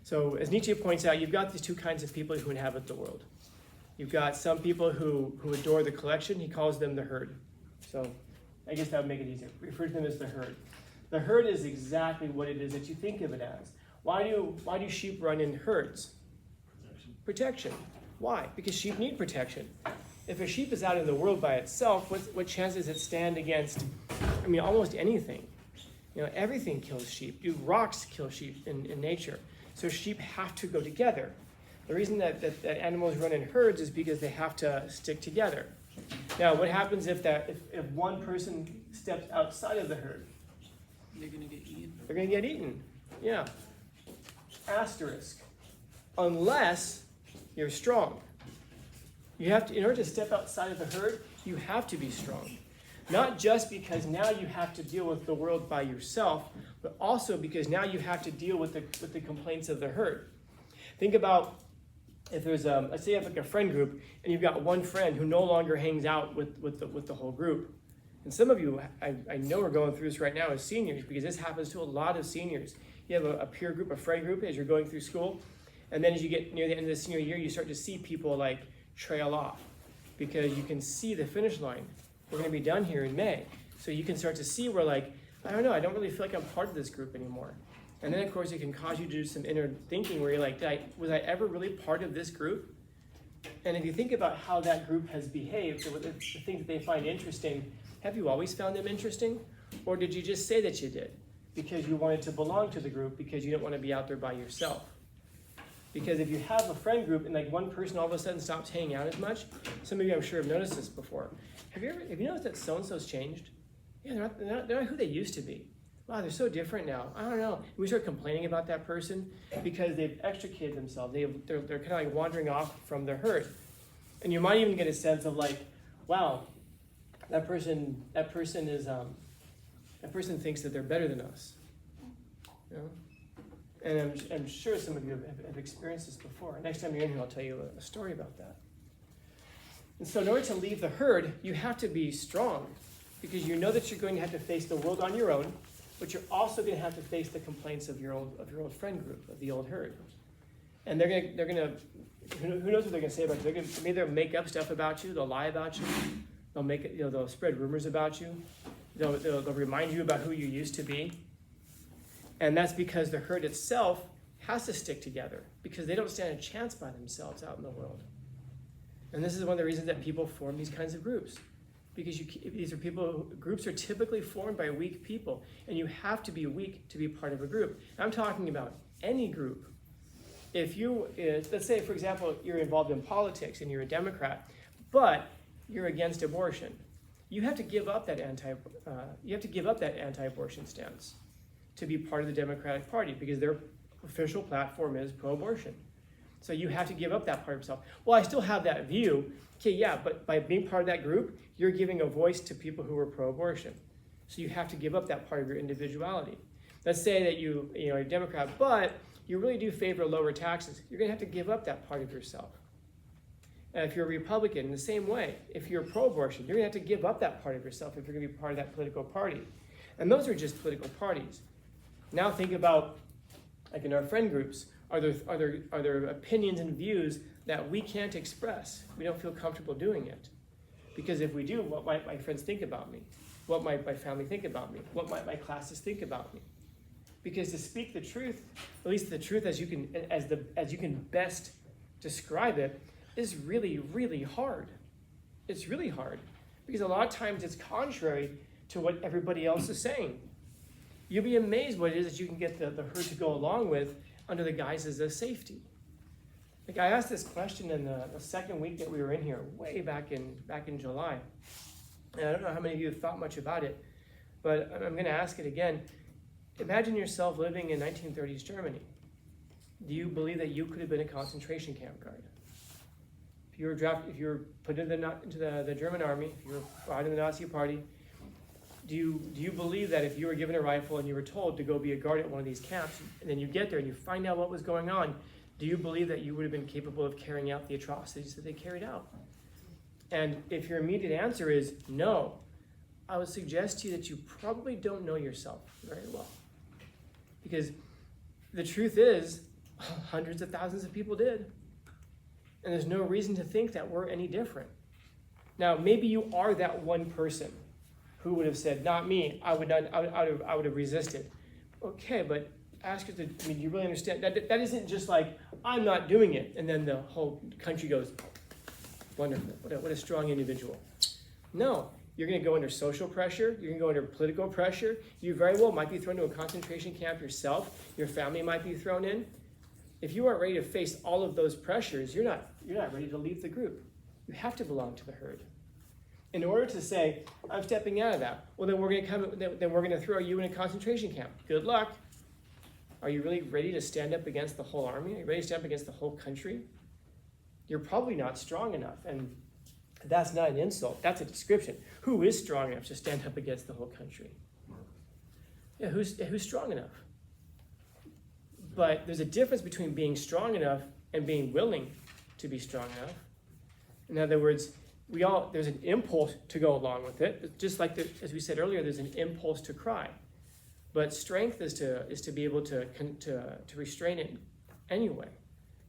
So as Nietzsche points out, you've got these two kinds of people who inhabit the world. You've got some people who adore the collection. He calls them the herd. So I guess that would make it easier. Refer to them as the herd. The herd is exactly what it is that you think of it as. Why do sheep run in herds? Protection. Why? Because sheep need protection. If a sheep is out in the world by itself, what chance does it stand against, almost anything? Everything kills sheep. Rocks kill sheep in nature. So sheep have to go together. The reason that animals run in herds is because they have to stick together. Now, what happens if one person steps outside of the herd? They're going to get eaten. They're going to get eaten. Yeah. Asterisk. Unless you're strong. You have to, in order to step outside of the herd, you have to be strong. Not just because now you have to deal with the world by yourself, but also because now you have to deal with the complaints of the herd. Think about if there's let's say you have like a friend group, and you've got one friend who no longer hangs out with the whole group. And some of you, I know are going through this right now as seniors, because this happens to a lot of seniors. You have a peer group, a friend group as you're going through school, and then as you get near the end of the senior year, you start to see people like trail off, because you can see the finish line. We're going to be done here in May. So you can start to see where I don't know, I don't really feel like I'm part of this group anymore. And then of course it can cause you to do some inner thinking where you're like, was I ever really part of this group? And if you think about how that group has behaved, the things that they find interesting, have you always found them interesting? Or did you just say that you did? Because you wanted to belong to the group, because you didn't want to be out there by yourself. Because if you have a friend group and one person all of a sudden stops hanging out as much, some of you I'm sure have noticed this before. Have you noticed that so-and-so's changed? Yeah, they're not who they used to be. Wow, they're so different now. I don't know. We start complaining about that person because they've extricated themselves. They're kind of wandering off from their herd. And you might even get a sense of wow, that person thinks that they're better than us. And I'm sure some of you have experienced this before. Next time you're in here, I'll tell you a story about that. And so in order to leave the herd, you have to be strong, because you know that you're going to have to face the world on your own, but you're also going to have to face the complaints of your old friend group, of the old herd. And they're gonna who knows what they're gonna say about you? Maybe they'll make up stuff about you. They'll lie about you. They'll they'll spread rumors about you. They'll remind you about who you used to be. And that's because the herd itself has to stick together, because they don't stand a chance by themselves out in the world. And this is one of the reasons that people form these kinds of groups, because groups are typically formed by weak people, and you have to be weak to be part of a group. I'm talking about any group. Let's say, for example, you're involved in politics and you're a Democrat, but you're against abortion. You have to give up that anti-abortion stance to be part of the Democratic Party, because their official platform is pro-abortion. So you have to give up that part of yourself. Well, I still have that view. Okay, yeah, but by being part of that group, you're giving a voice to people who are pro-abortion. So you have to give up that part of your individuality. Let's say that you're a Democrat, but you really do favor lower taxes. You're going to have to give up that part of yourself. And if you're a Republican, in the same way, if you're pro-abortion, you're going to have to give up that part of yourself if you're going to be part of that political party. And those are just political parties. Now think about, in our friend groups, are there opinions and views that we can't express? We don't feel comfortable doing it. Because if we do, what might my friends think about me? What might my family think about me? What might my classes think about me? Because to speak the truth, at least the truth as you can best describe it, is really, really hard. It's really hard. Because a lot of times it's contrary to what everybody else is saying. You'll be amazed what it is that you can get the herd to go along with under the guises of safety. I asked this question in the second week that we were in here, way back in July. And I don't know how many of you have thought much about it, but I'm going to ask it again. Imagine yourself living in 1930s Germany. Do you believe that you could have been a concentration camp guard? If you were put into the German army, if you were brought in the Nazi party, do you believe that if you were given a rifle and you were told to go be a guard at one of these camps, and then you get there and you find out what was going on, do you believe that you would have been capable of carrying out the atrocities that they carried out? And if your immediate answer is no, I would suggest to you that you probably don't know yourself very well. Because the truth is Hundreds of thousands of people did. And there's no reason to think that we're any different. Now, maybe you are that one person who would have said, not me, I would have resisted. Okay, but ask us, do you really understand? That isn't just like, I'm not doing it, and then the whole country goes, wonderful, what a strong individual. No, you're gonna go under social pressure, you're gonna go under political pressure, you very well might be thrown to a concentration camp yourself, your family might be thrown in. If you aren't ready to face all of those pressures, you're not ready to leave the group. You have to belong to the herd. In order to say, I'm stepping out of that, well then we're gonna throw you in a concentration camp. Good luck. Are you really ready to stand up against the whole army? Are you ready to stand up against the whole country? You're probably not strong enough, and that's not an insult, that's a description. Who is strong enough to stand up against the whole country? Yeah, who's strong enough? But there's a difference between being strong enough and being willing to be strong enough. In other words, there's an impulse to go along with it. Just like, as we said earlier, there's an impulse to cry. But strength is to be able to restrain it anyway,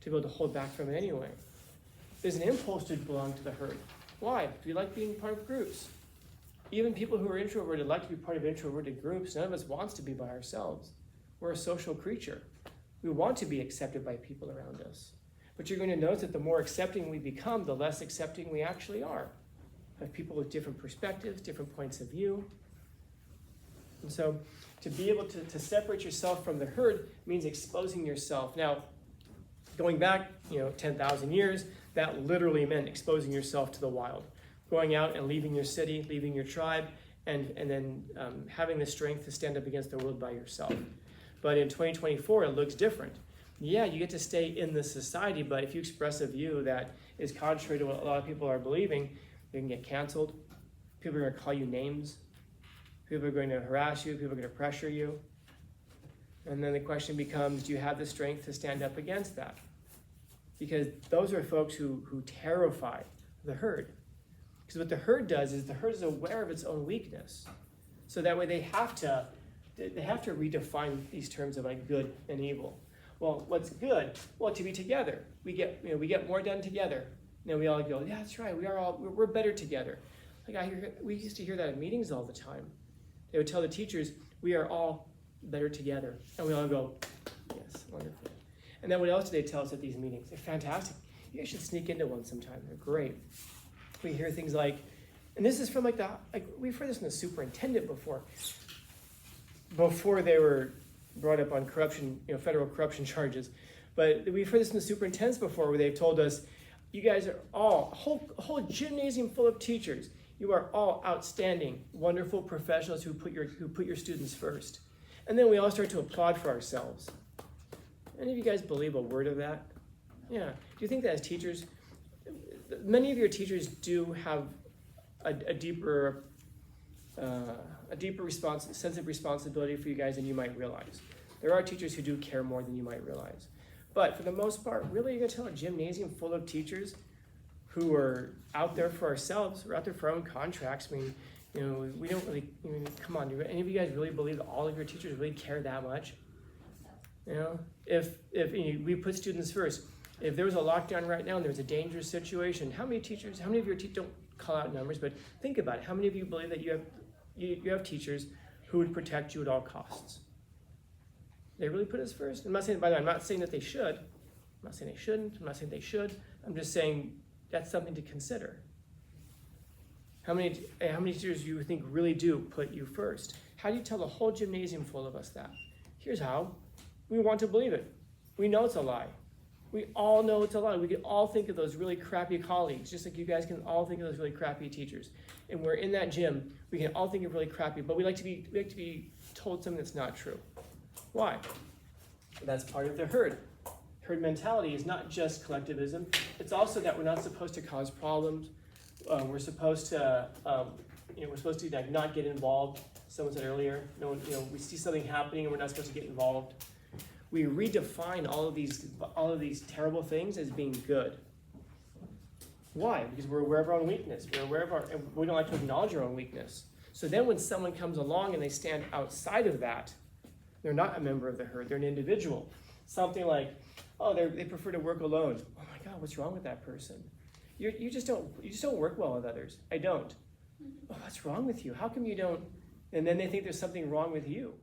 to be able to hold back from it anyway. There's an impulse to belong to the herd. Why? We like being part of groups. Even people who are introverted like to be part of introverted groups. None of us wants to be by ourselves. We're a social creature. We want to be accepted by people around us. But you're going to notice that the more accepting we become, the less accepting we actually are of people with different perspectives, different points of view. And so to be able to separate yourself from the herd means exposing yourself. Now, going back 10,000 years, that literally meant exposing yourself to the wild. Going out and leaving your city, leaving your tribe, and then having the strength to stand up against the world by yourself. But in 2024, it looks different. Yeah, you get to stay in the society, but if you express a view that is contrary to what a lot of people are believing, you can get canceled. People are going to call you names. People are going to harass you. People are going to pressure you. And then the question becomes, do you have the strength to stand up against that? Because those are folks who terrify the herd. Because what the herd does is the herd is aware of its own weakness. So that way they have to redefine these terms of like good and evil. Well, what's good? Well, to be together. We get more done together. And then we all go, yeah, that's right. We're better together. Like we used to hear that at meetings all the time. They would tell the teachers, we are all better together. And we all go, yes, wonderful. And then what else do they tell us at these meetings? They're fantastic. You guys should sneak into one sometime. They're great. We hear things like, and this is from we've heard this from the superintendent before they were brought up on corruption, federal corruption charges. But we've heard this from the superintendents before, where they've told us, you guys are all, a whole gymnasium full of teachers. You are all outstanding, wonderful professionals who put your students first. And then we all start to applaud for ourselves. Any of you guys believe a word of that? Yeah. Do you think that as teachers, many of your teachers do have a deeper sense of responsibility for you guys than you might realize. There are teachers who do care more than you might realize. But for the most part, really you're going to tell a gymnasium full of teachers who are out there for ourselves, we're out there for our own contracts. I mean, we don't really, come on, do any of you guys really believe that all of your teachers really care that much? If we put students first, if there was a lockdown right now and there was a dangerous situation, how many of your teachers, don't call out numbers, but think about it. How many of you believe that you have teachers who would protect you at all costs? They really put us first? By the way, I'm not saying that they should. I'm not saying they shouldn't. I'm not saying they should. I'm just saying that's something to consider. How many teachers do you think really do put you first? How do you tell the whole gymnasium full of us that? Here's how. We want to believe it. We know it's a lie. We all know it's a lie. We can all think of those really crappy colleagues, just like you guys can all think of those really crappy teachers. And we're in that gym, we can all think of really crappy, but we like to be told something that's not true. Why? That's part of the herd. Herd mentality is not just collectivism. It's also that we're not supposed to cause problems. We're supposed to not get involved. Someone said earlier, we see something happening and we're not supposed to get involved. We redefine all of these terrible things as being good. Why? Because we're aware of our own weakness. And we don't like to acknowledge our own weakness. So then when someone comes along and they stand outside of that, they're not a member of the herd, they're an individual. something like, oh, they prefer to work alone. Oh my God, what's wrong with that person? You just don't work well with others. I don't. Oh, what's wrong with you? How come you don't? And then they think there's something wrong with you.